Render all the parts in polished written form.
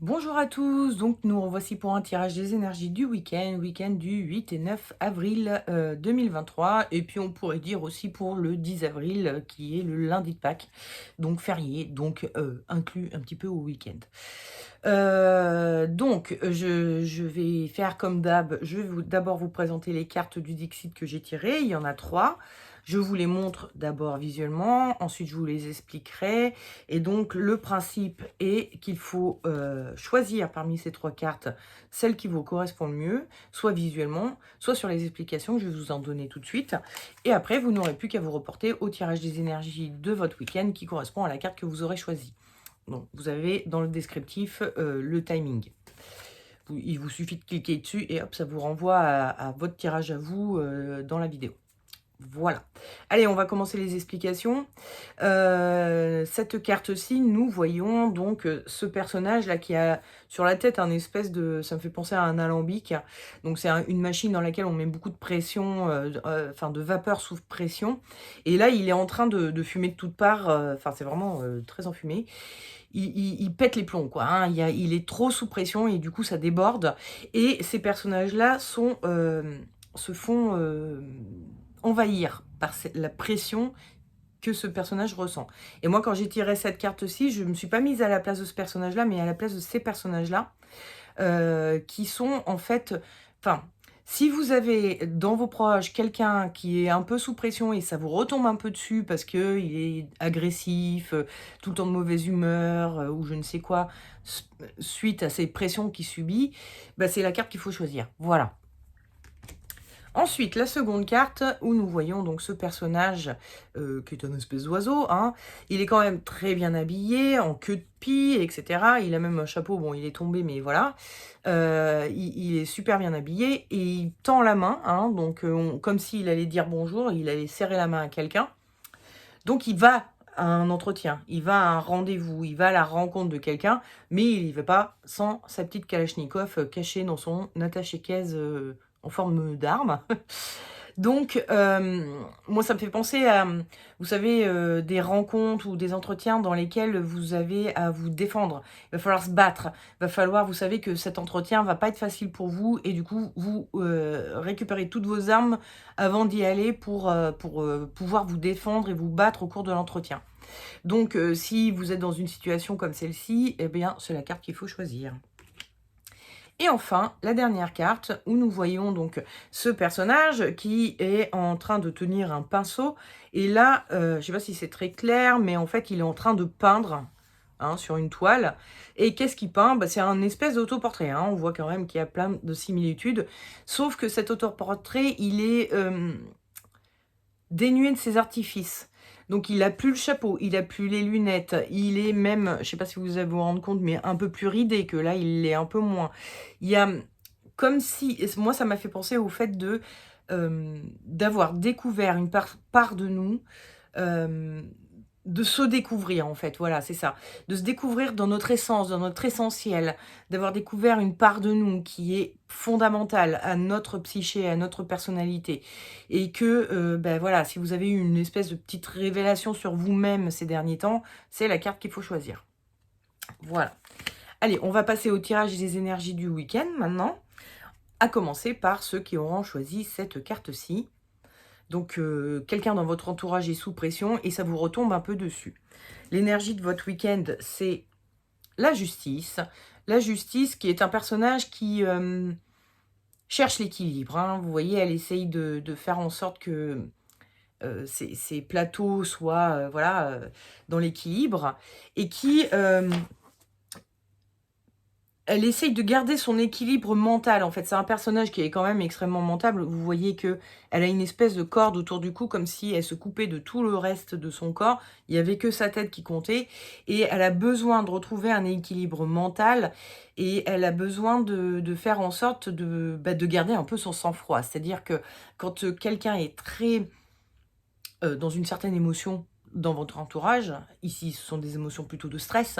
Bonjour à tous, donc nous revoici pour un tirage des énergies du week-end du 8 et 9 avril 2023, et puis on pourrait dire aussi pour le 10 avril qui est le lundi de Pâques, donc férié, donc inclus un petit peu au week-end. Je vais faire comme d'hab, je vais d'abord vous présenter les cartes du Dixit que j'ai tirées, il y en a 3. Je vous les montre d'abord visuellement, ensuite je vous les expliquerai. Et donc le principe est qu'il faut choisir parmi ces 3 cartes celle qui vous correspond le mieux, soit visuellement, soit sur les explications, je vais vous en donner tout de suite. Et après, vous n'aurez plus qu'à vous reporter au tirage des énergies de votre week-end qui correspond à la carte que vous aurez choisie. Donc vous avez dans le descriptif le timing. Il vous suffit de cliquer dessus et hop, ça vous renvoie à votre tirage à vous dans la vidéo. Voilà. Allez, on va commencer les explications. Cette carte-ci, nous voyons donc ce personnage-là qui a sur la tête un espèce de... Ça me fait penser à un alambic. Donc c'est une machine dans laquelle on met beaucoup de pression, enfin de vapeur sous pression. Et là, il est en train de fumer de toutes parts. Enfin, c'est vraiment très enfumé. Il pète les plombs, quoi. Hein. Il est trop sous pression et du coup, ça déborde. Et ces personnages-là se font envahir par la pression que ce personnage ressent. Et moi, quand j'ai tiré cette carte-ci, je ne me suis pas mise à la place de ce personnage-là, mais à la place de ces personnages-là, qui sont en fait... Enfin, si vous avez dans vos proches quelqu'un qui est un peu sous pression et ça vous retombe un peu dessus parce qu'il est agressif, tout le temps de mauvaise humeur, ou je ne sais quoi, suite à ces pressions qu'il subit, bah, c'est la carte qu'il faut choisir. Voilà. Ensuite, la seconde carte, où nous voyons donc ce personnage, qui est un espèce d'oiseau, hein. Il est quand même très bien habillé, en queue de pie, etc. Il a même un chapeau, bon, il est tombé, mais voilà. Il est super bien habillé, et il tend la main, hein, donc comme s'il allait dire bonjour, il allait serrer la main à quelqu'un. Donc il va à un entretien, il va à un rendez-vous, il va à la rencontre de quelqu'un, mais il y va pas sans sa petite Kalachnikov cachée dans son attaché-caisse en forme d'arme. Donc, moi, ça me fait penser à, vous savez, des rencontres ou des entretiens dans lesquels vous avez à vous défendre. Il va falloir se battre. Il va falloir, vous savez que cet entretien va pas être facile pour vous et du coup, vous récupérez toutes vos armes avant d'y aller pour pouvoir vous défendre et vous battre au cours de l'entretien. Donc, si vous êtes dans une situation comme celle-ci, eh bien, c'est la carte qu'il faut choisir. Et enfin, la dernière carte, où nous voyons donc ce personnage qui est en train de tenir un pinceau. Et là, je ne sais pas si c'est très clair, mais en fait, il est en train de peindre, hein, sur une toile. Et qu'est-ce qu'il peint? Bah, c'est un espèce d'autoportrait. Hein. On voit quand même qu'il y a plein de similitudes. Sauf que cet autoportrait, il est dénué de ses artifices. Donc il a plus le chapeau, il a plus les lunettes, il est même, je sais pas si vous allez vous rendre compte, mais un peu plus ridé que là, il l'est un peu moins. Il y a comme si, moi ça m'a fait penser au fait de d'avoir découvert une part de nous, de se découvrir en fait, voilà, c'est ça. De se découvrir dans notre essence, dans notre essentiel, d'avoir découvert une part de nous qui est fondamentale à notre psyché, à notre personnalité. Et que, ben voilà, si vous avez eu une espèce de petite révélation sur vous-même ces derniers temps, c'est la carte qu'il faut choisir. Voilà. Allez, on va passer au tirage des énergies du week-end maintenant, à commencer par ceux qui auront choisi cette carte-ci. Donc, quelqu'un dans votre entourage est sous pression et ça vous retombe un peu dessus. L'énergie de votre week-end, c'est la justice. La justice qui est un personnage qui cherche l'équilibre. Hein. Vous voyez, elle essaye de faire en sorte que ces plateaux soient voilà, dans l'équilibre. Et qui... elle essaye de garder son équilibre mental, en fait. C'est un personnage qui est quand même extrêmement mental. Vous voyez que elle a une espèce de corde autour du cou, comme si elle se coupait de tout le reste de son corps. Il n'y avait que sa tête qui comptait. Et elle a besoin de retrouver un équilibre mental. Et elle a besoin de faire en sorte de garder un peu son sang-froid. C'est-à-dire que quand quelqu'un est très dans une certaine émotion dans votre entourage, ici ce sont des émotions plutôt de stress,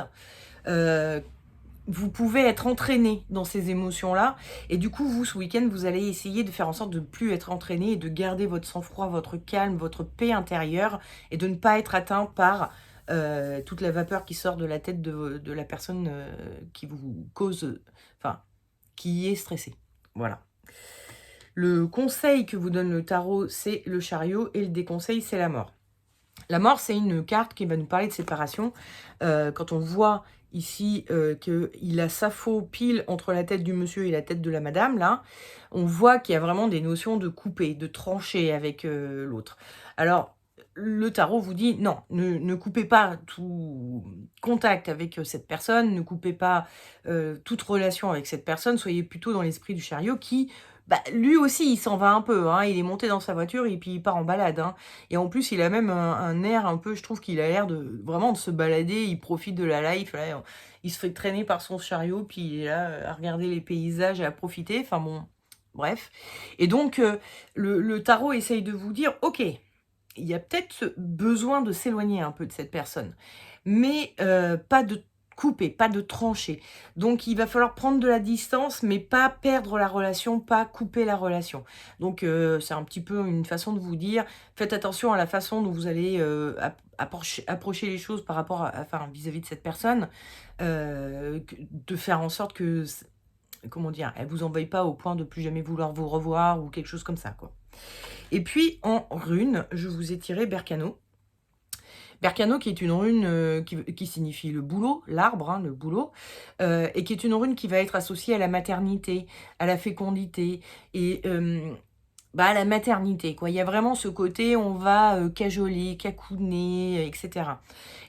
vous pouvez être entraîné dans ces émotions-là. Et du coup, vous, ce week-end, vous allez essayer de faire en sorte de ne plus être entraîné et de garder votre sang-froid, votre calme, votre paix intérieure et de ne pas être atteint par toute la vapeur qui sort de la tête de la personne qui vous cause, enfin, qui est stressée. Voilà. Le conseil que vous donne le tarot, c'est le chariot, et le déconseil, c'est la mort. La mort, c'est une carte qui va nous parler de séparation. Quand on voit ici qu'il a sa faux pile entre la tête du monsieur et la tête de la madame, là, on voit qu'il y a vraiment des notions de couper, de trancher avec l'autre. Alors, le tarot vous dit non, ne coupez pas tout contact avec cette personne, ne coupez pas toute relation avec cette personne, soyez plutôt dans l'esprit du chariot qui, bah, lui aussi, il s'en va un peu, hein, il est monté dans sa voiture et puis il part en balade, hein. Et en plus, il a même un air un peu, je trouve qu'il a l'air de vraiment de se balader, il profite de la life, là, il se fait traîner par son chariot, puis il est là à regarder les paysages et à profiter, enfin bon, bref. Et donc, le tarot essaye de vous dire, ok, il y a peut-être besoin de s'éloigner un peu de cette personne, mais pas de couper, pas de trancher. Donc il va falloir prendre de la distance, mais pas perdre la relation, pas couper la relation. Donc c'est un petit peu une façon de vous dire, faites attention à la façon dont vous allez approcher les choses par rapport à, enfin, vis-à-vis de cette personne, de faire en sorte que, comment dire, elle vous envahit pas au point de plus jamais vouloir vous revoir ou quelque chose comme ça, quoi. Et puis en rune, je vous ai tiré Berkano. Berkano, qui est une rune qui signifie le boulot, l'arbre, hein, le boulot, et qui est une rune qui va être associée à la maternité, à la fécondité et bah, à la maternité, quoi. Il y a vraiment ce côté, on va cajoler, cacouner, etc.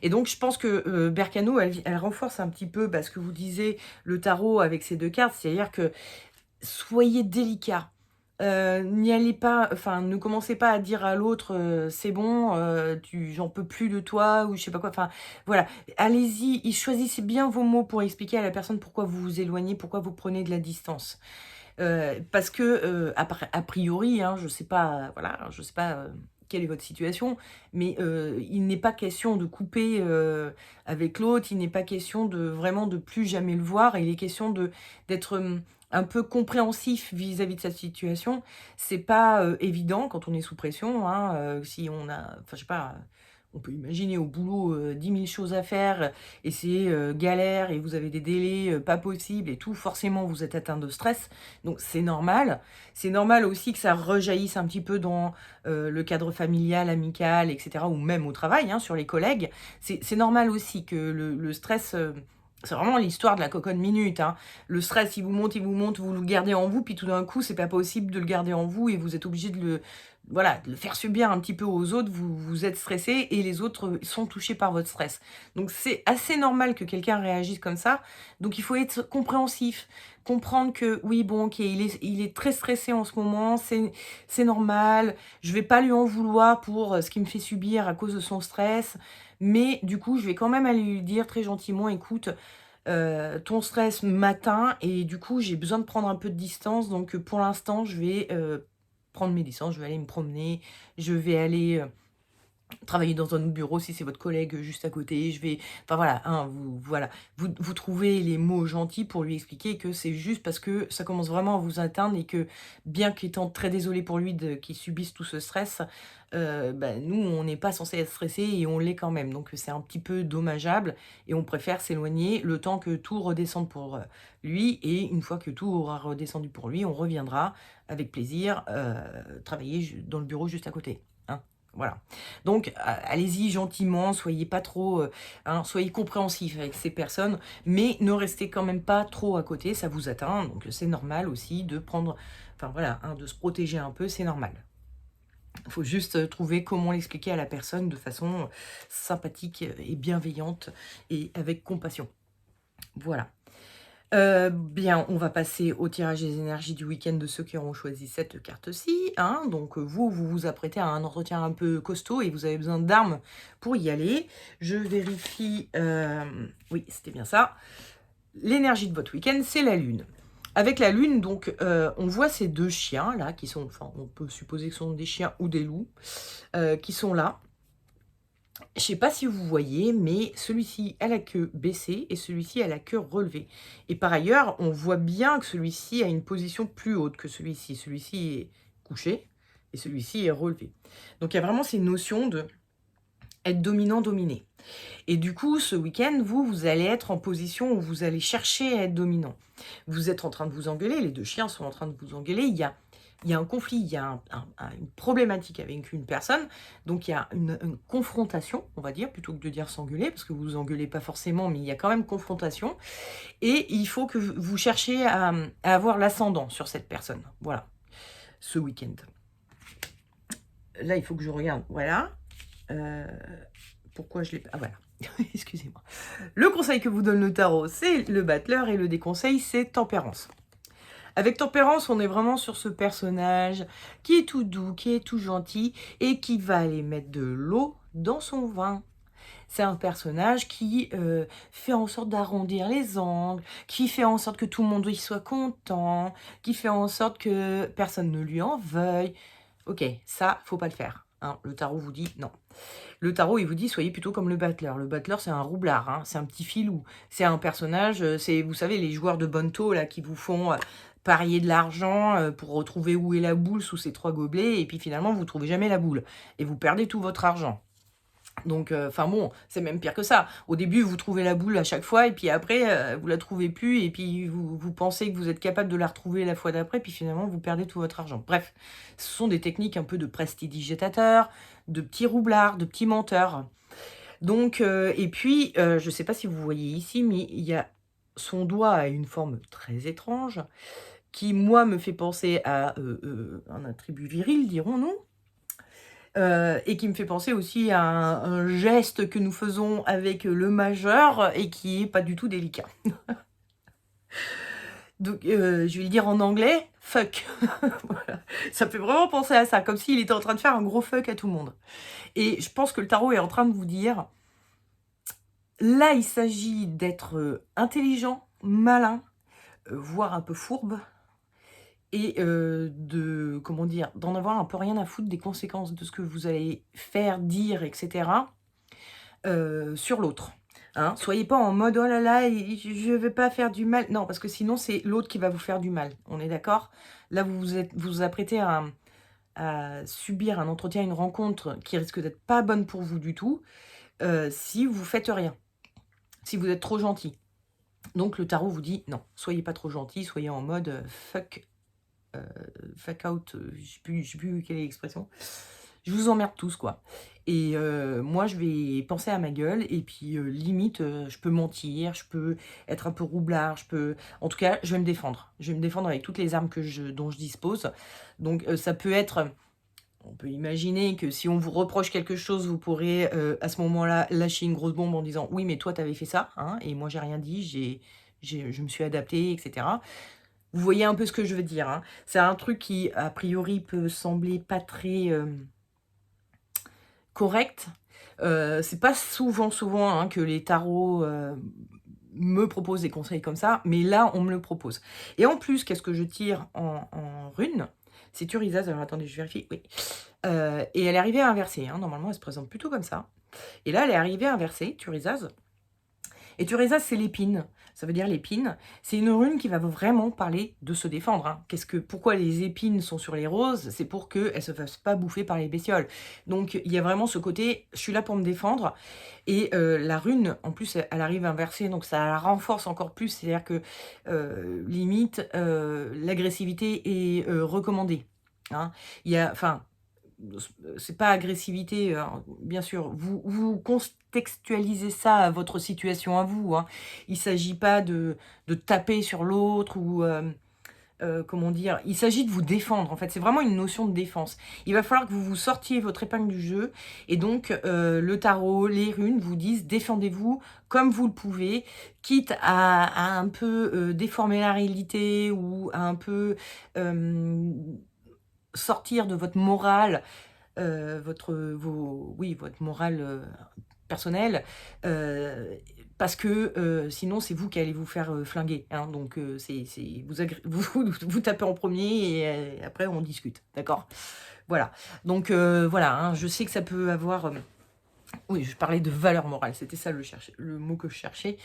Et donc, je pense que Berkano, elle renforce un petit peu bah, ce que vous disiez, le tarot avec ces deux cartes, c'est-à-dire que soyez délicat. N'y allez pas, enfin, ne commencez pas à dire à l'autre, «C'est bon, j'en peux plus de toi» ou je sais pas quoi, enfin, voilà. Allez-y, et choisissez bien vos mots pour expliquer à la personne pourquoi vous vous éloignez, pourquoi vous prenez de la distance. Parce que, a priori, hein, je sais pas, voilà, je sais pas, quelle est votre situation, mais il n'est pas question de couper, avec l'autre, il n'est pas question de vraiment de plus jamais le voir. Il est question d'être, un peu compréhensif vis-à-vis de sa situation. C'est pas, évident quand on est sous pression, hein, si on a, enfin, je sais pas, on peut imaginer au boulot, 10 000 choses à faire et c'est, galère et vous avez des délais, pas possibles et tout, forcément vous êtes atteint de stress, donc c'est normal. C'est normal aussi que ça rejaillisse un petit peu dans, le cadre familial, amical et cetera, ou même au travail, hein, sur les collègues. C'est normal aussi que le stress, c'est vraiment l'histoire de la cocotte minute, hein. Le stress, il vous monte, vous le gardez en vous, puis tout d'un coup, c'est pas possible de le garder en vous et vous êtes obligé de le, voilà, de le faire subir un petit peu aux autres. Vous êtes stressé et les autres sont touchés par votre stress. Donc c'est assez normal que quelqu'un réagisse comme ça. Donc il faut être compréhensif, comprendre que oui, bon, OK, il est très stressé en ce moment, c'est normal. Je vais pas lui en vouloir pour, ce qu'il me fait subir à cause de son stress, mais du coup, je vais quand même aller lui dire très gentiment: «Écoute, ton stress m'atteint et du coup, j'ai besoin de prendre un peu de distance, donc pour l'instant, je vais, prendre mes distances, je vais aller me promener, je vais aller, travailler dans un autre bureau si c'est votre collègue, juste à côté, je vais», enfin voilà, hein, voilà, vous trouvez les mots gentils pour lui expliquer que c'est juste parce que ça commence vraiment à vous atteindre et que, bien qu'étant très désolé pour lui qu'il subisse tout ce stress, bah, nous, on n'est pas censé être stressés et on l'est quand même. Donc c'est un petit peu dommageable et on préfère s'éloigner le temps que tout redescende pour, lui, et une fois que tout aura redescendu pour lui, on reviendra avec plaisir, travailler dans le bureau juste à côté, hein. Voilà. Donc, allez-y gentiment, soyez pas trop, hein, soyez compréhensifs avec ces personnes, mais ne restez quand même pas trop à côté, ça vous atteint, donc c'est normal aussi de prendre, enfin voilà, hein, de se protéger un peu, c'est normal. Il faut juste trouver comment l'expliquer à la personne de façon sympathique et bienveillante et avec compassion. Voilà. Bien, on va passer au tirage des énergies du week-end de ceux qui auront choisi cette carte-ci, hein. Donc, vous vous apprêtez à un entretien un peu costaud et vous avez besoin d'armes pour y aller. Je vérifie, oui, c'était bien ça. L'énergie de votre week-end, c'est la lune. Avec la lune, donc, on voit ces 2 chiens là qui sont, enfin, on peut supposer que ce sont des chiens ou des loups, qui sont là. Je sais pas si vous voyez, mais celui-ci a la queue baissée et celui-ci a la queue relevée. Et par ailleurs, on voit bien que celui-ci a une position plus haute que celui-ci. Celui-ci est couché et celui-ci est relevé. Donc il y a vraiment ces notions de être dominant, dominé. Et du coup, ce week-end, vous allez être en position où vous allez chercher à être dominant. Vous êtes en train de vous engueuler, les 2 chiens sont en train de vous engueuler, il y a un conflit, il y a une problématique avec une personne, donc il y a une confrontation, on va dire, plutôt que de dire s'engueuler, parce que vous vous engueulez pas forcément, mais il y a quand même confrontation et il faut que vous cherchiez à avoir l'ascendant sur cette personne. Voilà, ce week-end. Là, il faut que je regarde, voilà. Pourquoi je l'ai pas... Ah voilà, excusez-moi. Le conseil que vous donne le tarot, c'est le battleur et le déconseil, c'est tempérance. Avec tempérance, on est vraiment sur ce personnage qui est tout doux, qui est tout gentil et qui va aller mettre de l'eau dans son vin. C'est un personnage qui fait en sorte d'arrondir les angles, qui fait en sorte que tout le monde y soit content, qui fait en sorte que personne ne lui en veuille. Ok, ça, faut pas le faire. Hein. Le tarot vous dit non. Le tarot, il vous dit, soyez plutôt comme le battleur. Le battleur, c'est un roublard, hein, c'est un petit filou. C'est un personnage, c'est, vous savez, les joueurs de bonneto, là, qui vous font parier de l'argent pour retrouver où est la boule sous ces 3 gobelets, et puis finalement, vous trouvez jamais la boule. Et vous perdez tout votre argent. Donc, enfin bon, c'est même pire que ça. Au début, vous trouvez la boule à chaque fois, et puis après, vous la trouvez plus, et puis vous pensez que vous êtes capable de la retrouver la fois d'après, puis finalement, vous perdez tout votre argent. Bref, ce sont des techniques un peu de prestidigitateurs, de petits roublards, de petits menteurs. Donc, et puis, je ne sais pas si vous voyez ici, mais il y a son doigt a une forme très étrange, qui, moi, me fait penser à un attribut viril, dirons-nous. Et qui me fait penser aussi à un geste que nous faisons avec le majeur et qui est pas du tout délicat. Donc, je vais le dire en anglais, fuck. Voilà. Ça me fait vraiment penser à ça, comme s'il était en train de faire un gros fuck à tout le monde. Et je pense que le tarot est en train de vous dire, là, il s'agit d'être intelligent, malin, voire un peu fourbe, et de, comment dire, d'en avoir un peu rien à foutre des conséquences de ce que vous allez faire, dire, etc. Sur l'autre. Hein. Soyez pas en mode, oh là là, je ne vais pas faire du mal. Non, parce que sinon, c'est l'autre qui va vous faire du mal. On est d'accord? Là, vous apprêtez à subir un entretien, une rencontre qui risque d'être pas bonne pour vous du tout, si vous faites rien, si vous êtes trop gentil. Donc, le tarot vous dit, non, soyez pas trop gentil, soyez en mode fuck out, je sais plus quelle est l'expression. Je vous emmerde tous, quoi. Et moi, je vais penser à ma gueule, et puis limite, je peux mentir, je peux être un peu roublard, je peux... En tout cas, je vais me défendre. Je vais me défendre avec toutes les armes dont je dispose. Donc, ça peut être... On peut imaginer que si on vous reproche quelque chose, vous pourrez à ce moment-là lâcher une grosse bombe en disant « Oui, mais toi, t'avais fait ça, hein, et moi, j'ai rien dit, je me suis adapté, etc. » Vous voyez un peu ce que je veux dire. Hein. C'est un truc qui, a priori, peut sembler pas très correct. C'est pas souvent hein, que les tarots me proposent des conseils comme ça, mais là, on me le propose. Et en plus, qu'est-ce que je tire en rune? C'est Turisas, alors attendez, je vérifie, oui. Et elle est arrivée inversée, hein. Normalement, elle se présente plutôt comme ça. Et là, elle est arrivée inversée, Turisas. Et Turisas, c'est l'épine. Ça veut dire l'épine. C'est une rune qui va vraiment parler de se défendre. Hein. Pourquoi les épines sont sur les roses? C'est pour qu'elles ne se fassent pas bouffer par les bestioles. Donc, il y a vraiment ce côté, je suis là pour me défendre. Et la rune, en plus, elle arrive inversée, donc ça la renforce encore plus. C'est-à-dire que, limite, l'agressivité est recommandée. Hein. Il y a, enfin, c'est pas agressivité, bien sûr, vous contextualisez ça à votre situation à vous. Hein. Il s'agit pas de taper sur l'autre ou, comment dire, il s'agit de vous défendre, en fait. C'est vraiment une notion de défense. Il va falloir que vous vous sortiez votre épingle du jeu, et donc le tarot, les runes vous disent défendez-vous comme vous le pouvez, quitte à un peu déformer la réalité ou à un peu sortir de votre morale, votre morale personnelle, parce que sinon c'est vous qui allez vous faire flinguer. Hein, donc vous tapez en premier et après on discute, d'accord? Voilà. Donc voilà, hein, je sais que ça peut avoir... oui, je parlais de valeur morale, c'était ça le mot que je cherchais.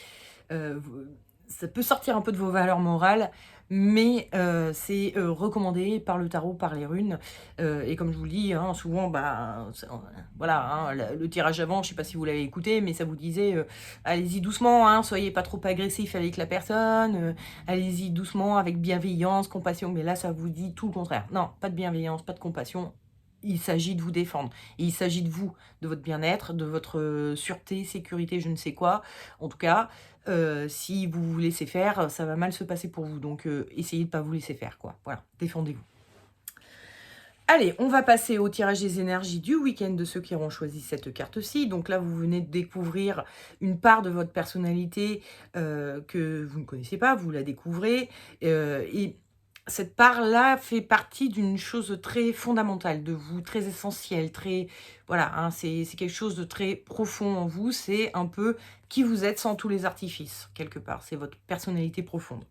ça peut sortir un peu de vos valeurs morales, mais c'est recommandé par le tarot, par les runes. Et comme je vous le dis, hein, souvent, bah, voilà, hein, le tirage avant, je ne sais pas si vous l'avez écouté, mais ça vous disait allez-y doucement, hein, soyez pas trop agressif avec la personne, allez-y doucement avec bienveillance, compassion. Mais là, ça vous dit tout le contraire. Non, pas de bienveillance, pas de compassion. Il s'agit de vous défendre. Et il s'agit de vous, de votre bien-être, de votre sûreté, sécurité, je ne sais quoi. En tout cas, si vous vous laissez faire, ça va mal se passer pour vous. Donc, essayez de ne pas vous laisser faire, quoi. Voilà, défendez-vous. Allez, on va passer au tirage des énergies du week-end de ceux qui auront choisi cette carte-ci. Donc là, vous venez de découvrir une part de votre personnalité que vous ne connaissez pas, vous la découvrez. Et cette part-là fait partie d'une chose très fondamentale de vous, très essentielle, très... Voilà, hein, c'est quelque chose de très profond en vous. C'est un peu qui vous êtes sans tous les artifices, quelque part. C'est votre personnalité profonde.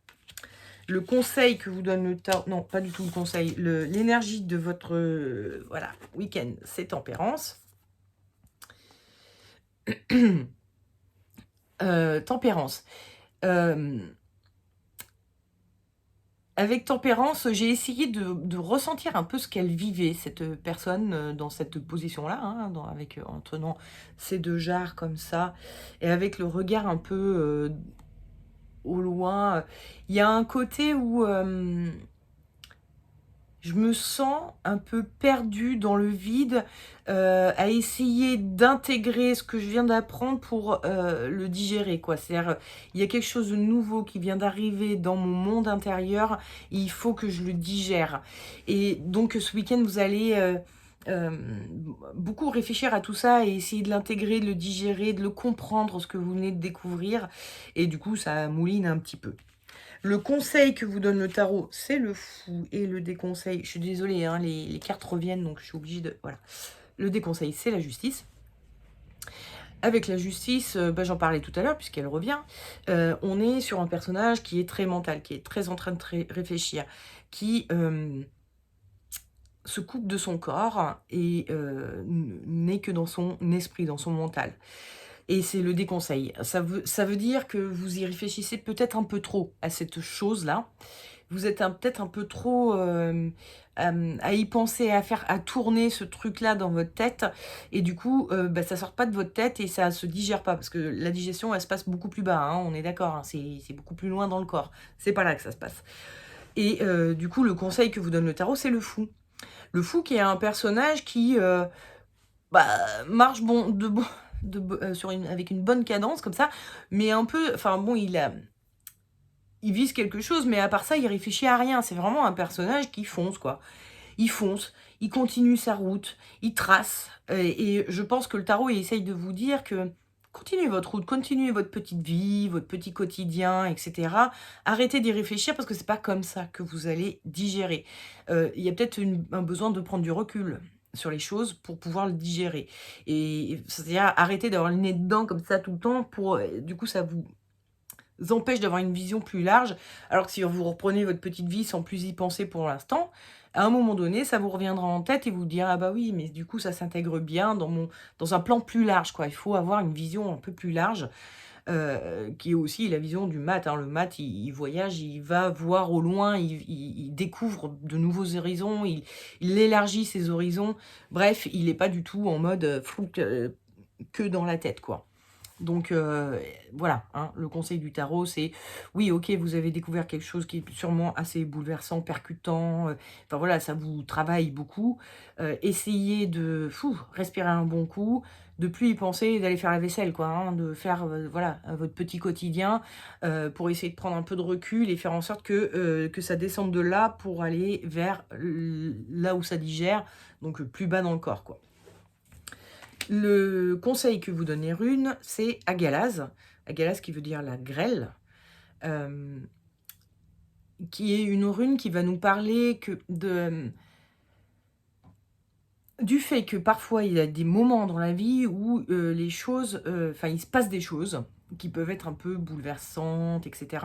Le conseil que vous donne le tarot, non, pas du tout le conseil, l'énergie de votre voilà, week-end, c'est tempérance. Tempérance. Avec tempérance, j'ai essayé de ressentir un peu ce qu'elle vivait, cette personne, dans cette position-là, hein, en tenant ces deux jarres comme ça, et avec le regard un peu au loin. Il y a un côté où je me sens un peu perdue dans le vide, à essayer d'intégrer ce que je viens d'apprendre pour le digérer, quoi. C'est-à-dire, il y a quelque chose de nouveau qui vient d'arriver dans mon monde intérieur, et il faut que je le digère. Et donc, ce week-end, vous allez beaucoup réfléchir à tout ça et essayer de l'intégrer, de le digérer, de le comprendre, ce que vous venez de découvrir. Et du coup, ça mouline un petit peu. Le conseil que vous donne le tarot, c'est le fou. Et le déconseil, je suis désolée, hein, les cartes reviennent, donc je suis obligée de... Voilà. Le déconseil, c'est la justice. Avec la justice, bah, j'en parlais tout à l'heure, puisqu'elle revient, on est sur un personnage qui est très mental, qui est très en train de réfléchir, qui se coupe de son corps et n'est que dans son esprit, dans son mental. Et c'est le déconseil. Ça veut dire que vous y réfléchissez peut-être un peu trop à cette chose-là. Vous êtes peut-être un peu trop à y penser, à tourner ce truc-là dans votre tête. Et du coup, bah, ça sort pas de votre tête et ça se digère pas. Parce que la digestion, elle se passe beaucoup plus bas, hein, on est d'accord. Hein, c'est beaucoup plus loin dans le corps. C'est pas là que ça se passe. Et du coup, le conseil que vous donne le tarot, c'est le fou. Le fou qui est un personnage qui bah, marche avec une bonne cadence comme ça, mais un peu, enfin bon, il vise quelque chose, mais à part ça, il réfléchit à rien. C'est vraiment un personnage qui fonce, quoi. Il fonce, il continue sa route, il trace. Et je pense que le tarot, il essaye de vous dire que continuez votre route, continuez votre petite vie, votre petit quotidien, etc. Arrêtez d'y réfléchir parce que c'est pas comme ça que vous allez digérer. Il y a peut-être un besoin de prendre du recul sur les choses pour pouvoir le digérer. Et c'est-à-dire arrêter d'avoir le nez dedans comme ça tout le temps pour, du coup, ça vous empêche d'avoir une vision plus large, alors que si vous reprenez votre petite vie sans plus y penser pour l'instant, à un moment donné, ça vous reviendra en tête et vous direz « Ah bah oui, mais du coup, ça s'intègre bien dans un plan plus large. » quoi. Il faut avoir une vision un peu plus large, qui est aussi la vision du mat. Hein. Le mat, il voyage, il va voir au loin, il découvre de nouveaux horizons, il élargit ses horizons. Bref, il n'est pas du tout en mode flou que dans la tête, quoi. Donc voilà, hein, le conseil du tarot, c'est oui, ok, vous avez découvert quelque chose qui est sûrement assez bouleversant, percutant, enfin voilà, ça vous travaille beaucoup. Essayez de respirer un bon coup, de plus y penser, d'aller faire la vaisselle, quoi, hein, de faire voilà, votre petit quotidien pour essayer de prendre un peu de recul et faire en sorte que ça descende de là pour aller vers là où ça digère, donc plus bas dans le corps, quoi. Le conseil que vous donne les runes, c'est Agalaz. Agalaz qui veut dire la grêle. Qui est une rune qui va nous parler du fait que parfois il y a des moments dans la vie où les choses, il se passe des choses qui peuvent être un peu bouleversantes, etc.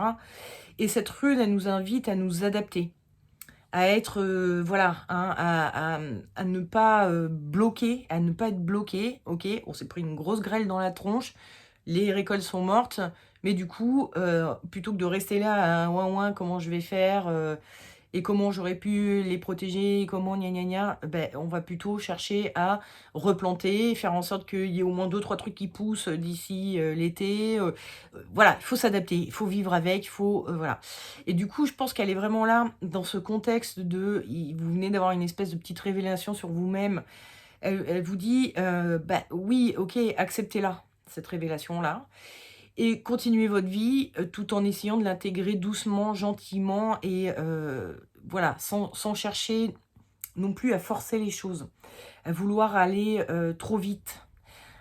Et cette rune, elle nous invite à nous adapter, à être, voilà, hein, à ne pas bloquer, à ne pas être bloqué. Ok, on s'est pris une grosse grêle dans la tronche, les récoltes sont mortes, Mais du coup, plutôt que de rester là à ouin ouin, comment je vais faire, et comment j'aurais pu les protéger, comment gna gna gna, beh, on va plutôt chercher à replanter, faire en sorte qu'il y ait au moins deux trois trucs qui poussent, d'ici, l'été, voilà, il faut s'adapter, il faut vivre avec, il faut, voilà. Et du coup, je pense qu'elle est vraiment là, dans ce contexte de i vous venez d'avoir une espèce de petite révélation sur vous-même. Elle vous dit, bah, oui, OK, acceptez-la, cette révélation-là et continuez votre vie, tout en essayant de l'intégrer doucement, gentiment et voilà, sans chercher non plus à forcer les choses, à vouloir aller, trop vite.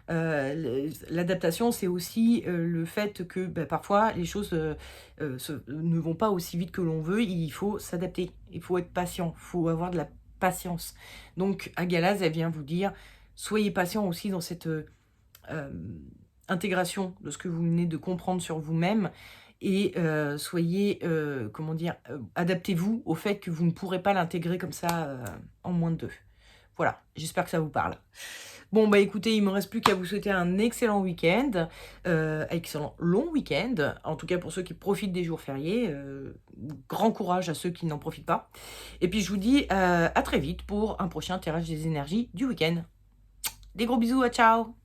L'adaptation, c'est aussi, le fait que, bah, parfois les choses, ne vont pas aussi vite que l'on veut. Il faut s'adapter, il faut être patient, il faut avoir de la patience. Donc Agalaz, elle vient vous dire: «Soyez patient aussi dans cette, hem, intégration de ce que vous venez de comprendre sur vous-même et soyez, comment dire? Adaptez-vous au fait que vous ne pourrez pas l'intégrer comme ça, en moins de 2. Voilà, j'espère que ça vous parle. Bon, bah, écoutez, il me reste plus qu'à vous souhaiter un excellent week-end, excellent long week-end, en tout cas pour ceux qui profitent des jours fériés, grand courage à ceux qui n'en profitent pas et puis je vous dis, à très vite pour un prochain tirage des énergies du week-end. Des gros bisous, ciao!